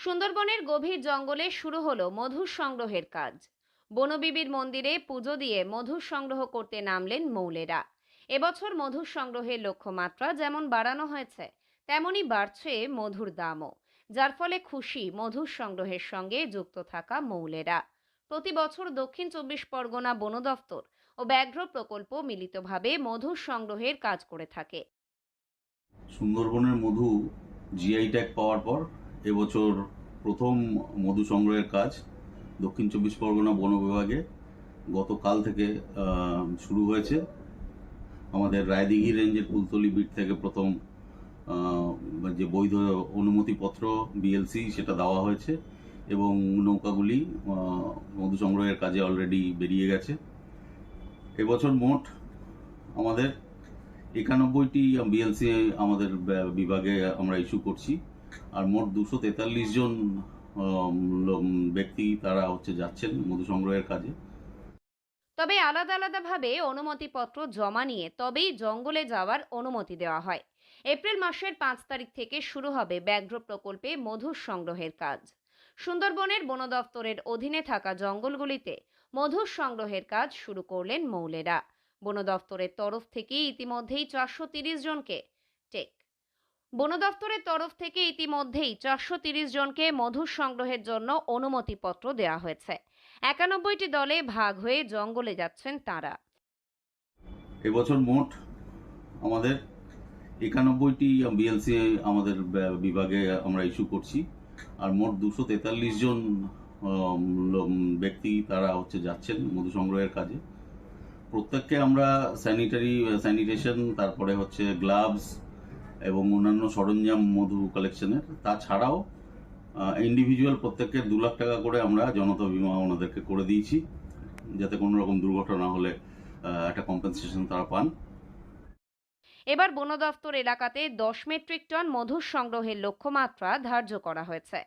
সুন্দরবনের গভীর জঙ্গলে শুরু হলো মধু সংগ্রহের কাজ। বনবিবির মন্দিরে পুজো দিয়ে মধু সংগ্রহ করতে নামলেন মৌলেরা। এবছর মধু সংগ্রহের লক্ষ্যমাত্রা যেমন বাড়ানো হয়েছে, তেমনি বাড়ছে মধুর দামও, যার ফলে খুশি মধু সংগ্রহের সঙ্গে যুক্ত থাকা মৌলেরা। প্রতি বছর দক্ষিণ 24 পরগনা বন দফতর ও ব্যাঘ্র প্রকল্প মিলিতভাবে মধু সংগ্রহের কাজ করে থাকে। সুন্দরবনের মধু জিআই ট্যাগ পাওয়ার পর এবছর প্রথম মধু সংগ্রহের কাজ দক্ষিণ 24 পরগনা বন বিভাগে গতকাল থেকে শুরু হয়েছে। আমাদের রায়দিঘি রেঞ্জের কুলতলি বিট থেকে প্রথম যে বৈধ অনুমতিপত্র বিএলসি সেটা দেওয়া হয়েছে এবং নৌকাগুলি মধু সংগ্রহের কাজে অলরেডি বেরিয়ে গেছে। এবছর মোট আমাদের 91টি বিএলসি আমাদের বিভাগে আমরা ইস্যু করছি, আর মোট 243 জন ব্যক্তি তারা যাচ্ছেন মধু সংগ্রহের কাজে। তবে আলাদা আলাদাভাবে অনুমতিপত্র জমা নিয়ে তবেই জঙ্গলে যাওয়ার অনুমতি দেওয়া হয়। এপ্রিল মাসের 5 তারিখ থেকে শুরু হবে ব্যাঘ্র প্রকল্পে মধু সংগ্রহের কাজ। সুন্দরবনের বন দফতরের অধীনে থাকা জঙ্গলগুলিতে মধু সংগ্রহের কাজ শুরু করলেন মৌলেরা। বন দফতরের তরফ থেকে ইতিমধ্যেই 430 জনকে মধু সংগ্রহের জন্য অনুমতিপত্র দেওয়া হয়েছে। 91টি দলে ভাগ হয়ে জঙ্গলে যাচ্ছেন তারা। এবছর মোট আমাদের 91টি বিএলসি আমাদের বিভাগে আমরা ইস্যু করছি, আর মোট 243 জন ব্যক্তি তারা যাচ্ছেন মধু সংগ্রহের কাজে। প্রত্যেককে আমরা স্যানিটেশন, তারপরে গ্লাভস এবং অন্যান্য সরঞ্জাম মধু কালেকশনের, তাছাড়াও ইন্ডিভিজুয়াল প্রত্যেককে 2 লাখ টাকা করে আমরা জনতা বীমা ওনাদেরকে করে দিয়েছি, যাতে কোনো রকম দুর্ঘটনা হলে একটা কম্পেনসেশন তারা পান। এবার বন দফতর এলাকাতে 10 মেট্রিক টন মধু সংগ্রহের লক্ষ্যমাত্রা ধার্য করা হয়েছে।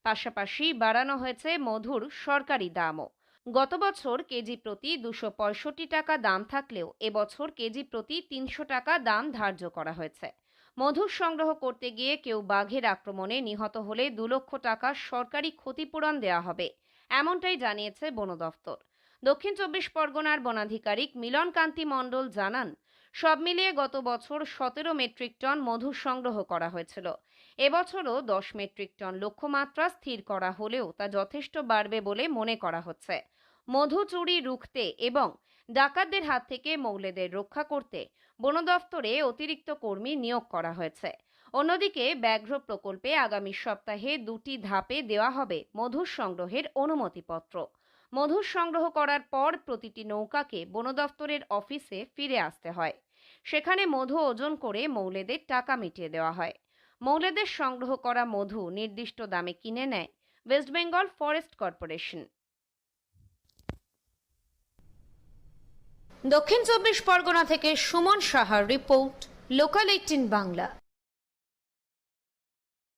পাশাপাশি বাড়ানো হয়েছে মধুর সরকারি দামও। গত বছর কেজি প্রতি 265 টাকা দাম থাকলেও এবছর কেজি প্রতি 300 টাকা দাম ধার্য করা হয়েছে। মধু সংগ্রহ করতে গিয়ে কেউ বাঘের আক্রমণে নিহত হলে 2 লক্ষ টাকা সরকারি ক্ষতিপূরণ দেওয়া হবে, এমনটাই জানিয়েছে বন দফতর। দক্ষিণ 24 পরগনার বনাধিকারিক মিলন কান্তি মণ্ডল জানান, সব মিলিয়ে গত বছর 17 মেট্রিক টন মধু সংগ্রহ করা হয়েছিল। এবছরও 10 মেট্রিক টন লক্ষ্যমাত্রা স্থির করা হলেও তা যথেষ্ট বাড়বে বলে মনে করা হচ্ছে। মধু চুরি রুখতে এবং ডাকাতদের হাত থেকে মৌলেদের রক্ষা করতে বন দফতরে অতিরিক্ত কর্মী নিয়োগ করা হয়েছে। অন্যদিকে ব্যাঘ্র প্রকল্পে আগামী সপ্তাহে 2টি ধাপে দেওয়া হবে মধু সংগ্রহের অনুমতিপত্র। মধু সংগ্রহ করার পর প্রতিটি নৌকাকে বন দফতরের অফিসে ফিরে আসতে হয়। সেখানে মধু ওজন করে মৌলেদের টাকা মিটিয়ে দেওয়া হয়। মৌলেদের সংগ্রহ করা মধু নির্দিষ্ট দামে কিনে নেয় ওয়েস্ট বেঙ্গল ফরেস্ট কর্পোরেশন। দক্ষিণ 24 পরগনা থেকে সুমন সাহার রিপোর্ট, লোকাল 18 বাংলা।